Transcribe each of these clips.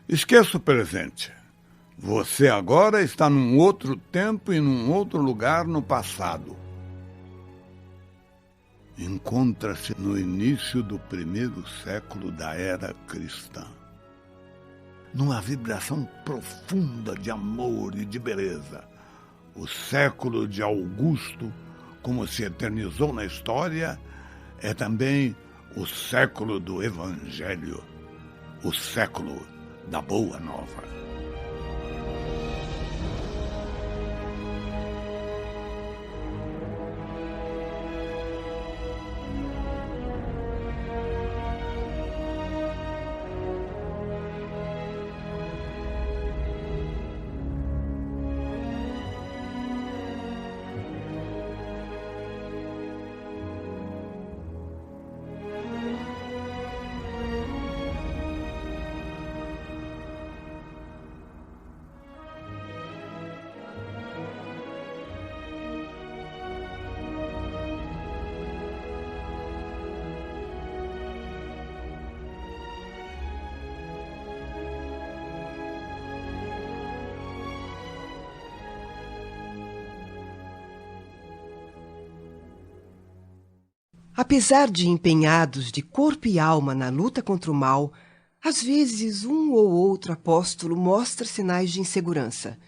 Esqueça o presente. Você agora está num outro tempo e num outro lugar no passado. Encontra-se no início do primeiro século da era cristã, numa vibração profunda de amor e de beleza. O século de Augusto, como se eternizou na história, é também o século do Evangelho, o século da Boa Nova. Apesar de empenhados de corpo e alma na luta contra o mal, às vezes um ou outro apóstolo mostra sinais de insegurança.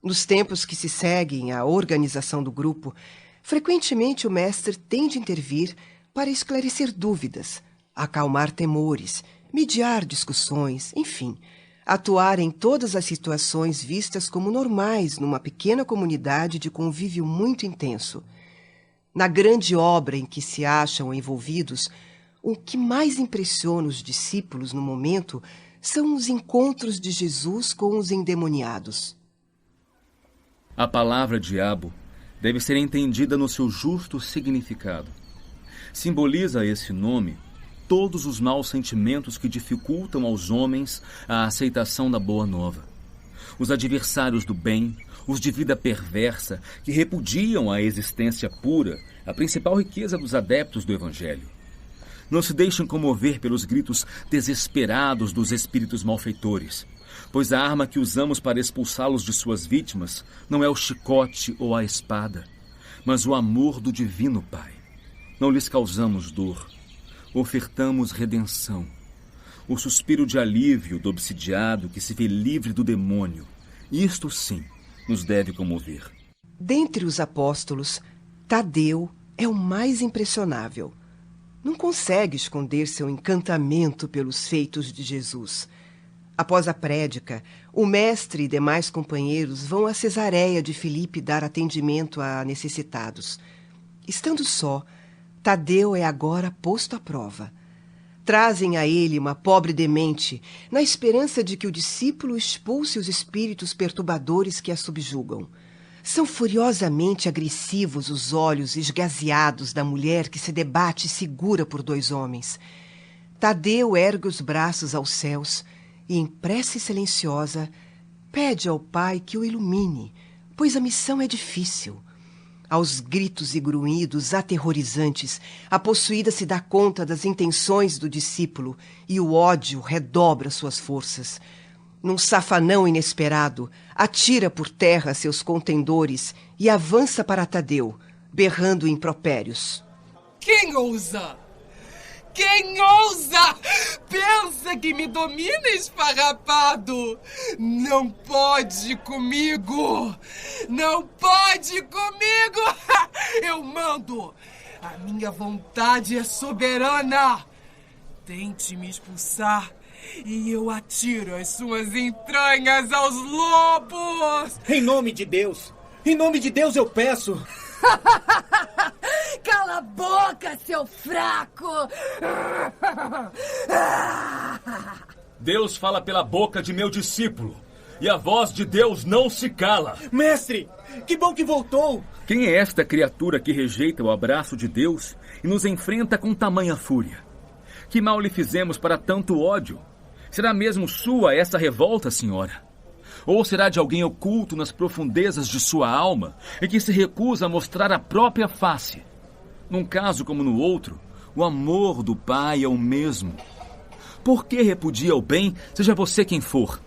Nos tempos que se seguem à organização do grupo, frequentemente o mestre tem de intervir para esclarecer dúvidas, acalmar temores, mediar discussões, enfim, atuar em todas as situações vistas como normais numa pequena comunidade de convívio muito intenso. Na grande obra em que se acham envolvidos, o que mais impressiona os discípulos no momento são os encontros de Jesus com os endemoniados. A palavra diabo deve ser entendida no seu justo significado. Simboliza esse nome todos os maus sentimentos que dificultam aos homens a aceitação da boa nova. Os adversários do bem, os de vida perversa, que repudiam a existência pura, a principal riqueza dos adeptos do Evangelho. Não se deixem comover pelos gritos desesperados dos espíritos malfeitores, pois a arma que usamos para expulsá-los de suas vítimas não é o chicote ou a espada, mas o amor do Divino Pai. Não lhes causamos dor, ofertamos redenção, o suspiro de alívio do obsidiado que se vê livre do demônio. Isto sim nos deve comover. Dentre os apóstolos, Tadeu é o mais impressionável. Não consegue esconder seu encantamento pelos feitos de Jesus. Após a prédica, o mestre e demais companheiros vão a Cesareia de Filipe dar atendimento a necessitados. Estando só, Tadeu é agora posto à prova. Trazem a ele uma pobre demente, na esperança de que o discípulo expulse os espíritos perturbadores que a subjugam. São furiosamente agressivos os olhos esgazeados da mulher que se debate segura por dois homens. Tadeu ergue os braços aos céus e, em prece silenciosa, pede ao Pai que o ilumine, pois a missão é difícil. Aos gritos e grunhidos aterrorizantes, a possuída se dá conta das intenções do discípulo e o ódio redobra suas forças. Num safanão inesperado, atira por terra seus contendores e avança para Tadeu, berrando impropérios. Quem ousa? Quem ousa? Pensa que me domina, esfarrapado? Não pode comigo! Não pode comigo! Eu mando! A minha vontade é soberana! Tente me expulsar e eu atiro as suas entranhas aos lobos! Em nome de Deus! Em nome de Deus eu peço! Cala a boca, seu fraco! Deus fala pela boca de meu discípulo, e a voz de Deus não se cala. Mestre, que bom que voltou! Quem é esta criatura que rejeita o abraço de Deus e nos enfrenta com tamanha fúria? Que mal lhe fizemos para tanto ódio? Será mesmo sua essa revolta, senhora? Ou será de alguém oculto nas profundezas de sua alma e que se recusa a mostrar a própria face? Num caso como no outro, o amor do Pai é o mesmo. Por que repudia o bem, seja você quem for?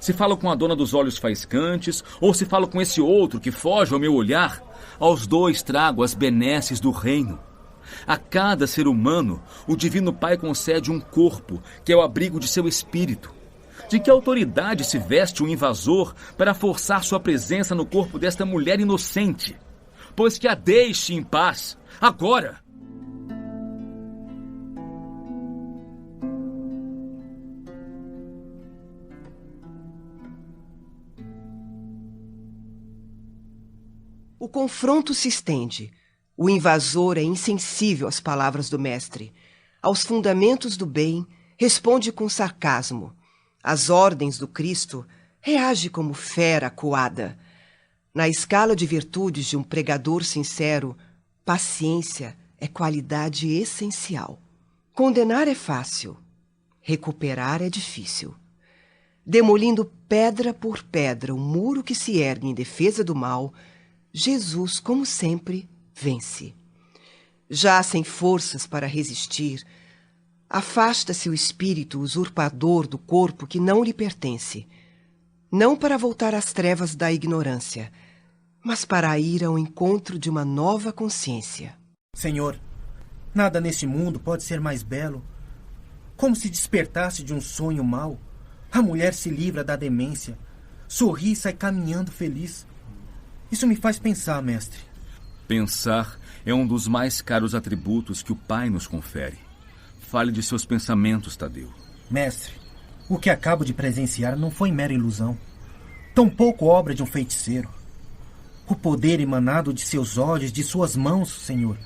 Se falo com a dona dos olhos faiscantes, ou se falo com esse outro que foge ao meu olhar, aos dois trago as benesses do reino. A cada ser humano, o Divino Pai concede um corpo, que é o abrigo de seu espírito. De que autoridade se veste um invasor para forçar sua presença no corpo desta mulher inocente? Pois que a deixe em paz, agora! O confronto se estende. O invasor é insensível às palavras do mestre. Aos fundamentos do bem, responde com sarcasmo. Às ordens do Cristo, reage como fera acuada. Na escala de virtudes de um pregador sincero, paciência é qualidade essencial. Condenar é fácil, recuperar é difícil. Demolindo pedra por pedra o muro que se ergue em defesa do mal, Jesus, como sempre, vence. Já sem forças para resistir, afasta-se o espírito usurpador do corpo que não lhe pertence, não para voltar às trevas da ignorância, mas para ir ao encontro de uma nova consciência. Senhor, nada neste mundo pode ser mais belo. Como se despertasse de um sonho mau, a mulher se livra da demência, sorri e sai caminhando feliz. Isso me faz pensar, mestre. Pensar é um dos mais caros atributos que o Pai nos confere. Fale de seus pensamentos, Tadeu. Mestre, o que acabo de presenciar não foi mera ilusão, tampouco obra de um feiticeiro. O poder emanado de seus olhos, de suas mãos, Senhor,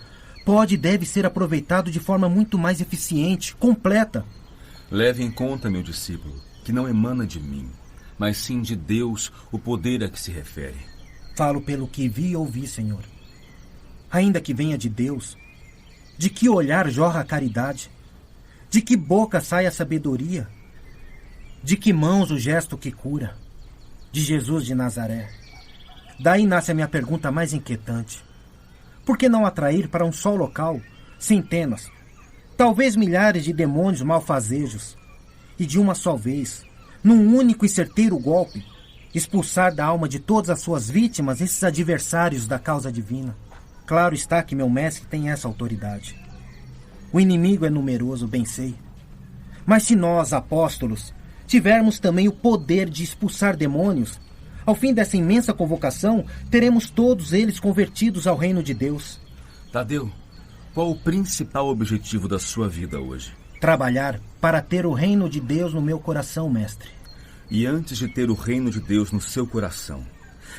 pode e deve ser aproveitado de forma muito mais eficiente, completa. Leve em conta, meu discípulo, que não emana de mim, mas sim de Deus o poder a que se refere. Falo pelo que vi e ouvi, Senhor. Ainda que venha de Deus, de que olhar jorra a caridade? De que boca sai a sabedoria? De que mãos o gesto que cura? De Jesus de Nazaré. Daí nasce a minha pergunta mais inquietante. Por que não atrair para um só local centenas, talvez milhares de demônios malfazejos, e de uma só vez, num único e certeiro golpe, expulsar da alma de todas as suas vítimas esses adversários da causa divina? Claro está que meu mestre tem essa autoridade. O inimigo é numeroso, bem sei. Mas se nós, apóstolos, tivermos também o poder de expulsar demônios, ao fim dessa imensa convocação, teremos todos eles convertidos ao reino de Deus. Tadeu, qual o principal objetivo da sua vida hoje? Trabalhar para ter o reino de Deus no meu coração, mestre. E antes de ter o reino de Deus no seu coração,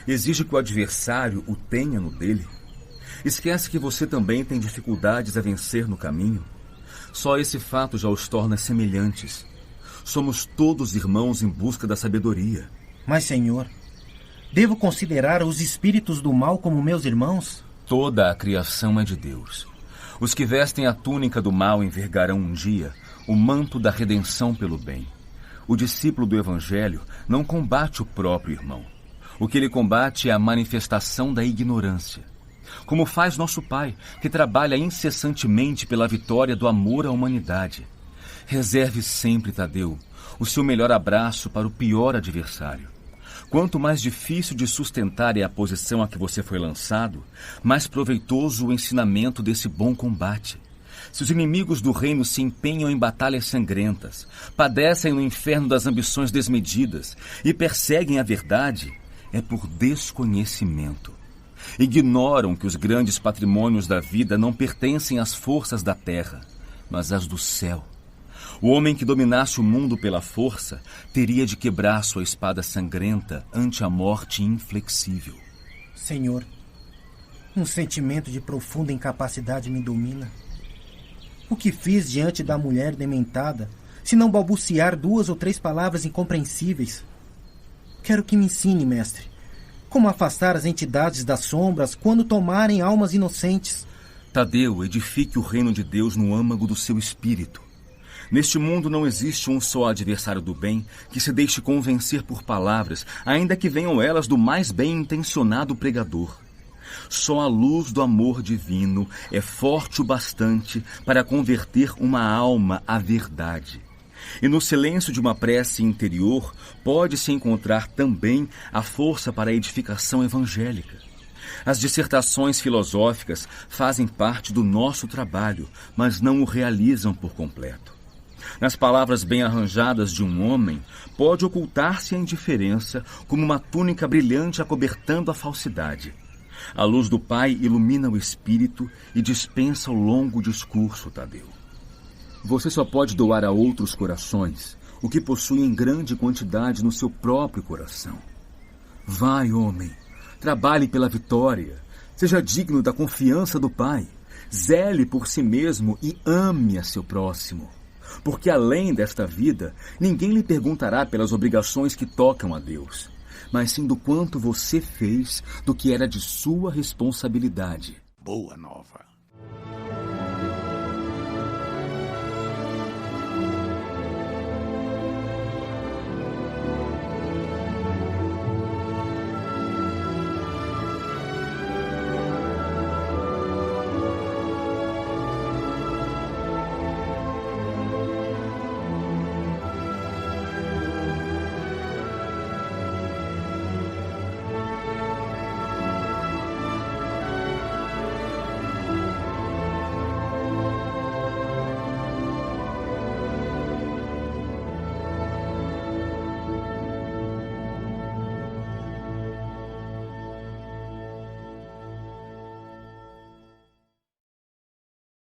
exige que o adversário o tenha no dele? Esquece que você também tem dificuldades a vencer no caminho? Só esse fato já os torna semelhantes. Somos todos irmãos em busca da sabedoria. Mas, Senhor, devo considerar os espíritos do mal como meus irmãos? Toda a criação é de Deus. Os que vestem a túnica do mal envergarão um dia o manto da redenção pelo bem. O discípulo do Evangelho não combate o próprio irmão. O que ele combate é a manifestação da ignorância. Como faz nosso Pai, que trabalha incessantemente pela vitória do amor à humanidade. Reserve sempre, Tadeu, o seu melhor abraço para o pior adversário. Quanto mais difícil de sustentar é a posição a que você foi lançado, mais proveitoso o ensinamento desse bom combate. Se os inimigos do reino se empenham em batalhas sangrentas, padecem no inferno das ambições desmedidas e perseguem a verdade, é por desconhecimento. Ignoram que os grandes patrimônios da vida não pertencem às forças da terra, mas às do céu. O homem que dominasse o mundo pela força teria de quebrar sua espada sangrenta ante a morte inflexível. Senhor, um sentimento de profunda incapacidade me domina. O que fiz diante da mulher dementada, se não balbuciar 2 ou 3 palavras incompreensíveis? Quero que me ensine, mestre, como afastar as entidades das sombras quando tomarem almas inocentes. Tadeu, edifique o reino de Deus no âmago do seu espírito. Neste mundo não existe um só adversário do bem que se deixe convencer por palavras, ainda que venham elas do mais bem-intencionado pregador. Só a luz do amor divino é forte o bastante para converter uma alma à verdade. E no silêncio de uma prece interior pode-se encontrar também a força para a edificação evangélica. As dissertações filosóficas fazem parte do nosso trabalho, mas não o realizam por completo. Nas palavras bem arranjadas de um homem, pode ocultar-se a indiferença como uma túnica brilhante acobertando a falsidade. A luz do Pai ilumina o espírito e dispensa o longo discurso, Tadeu. Você só pode doar a outros corações o que possui em grande quantidade no seu próprio coração. Vai, homem, trabalhe pela vitória, seja digno da confiança do Pai, zele por si mesmo e ame a seu próximo. Porque além desta vida, ninguém lhe perguntará pelas obrigações que tocam a Deus, mas sim do quanto você fez do que era de sua responsabilidade. Boa nova.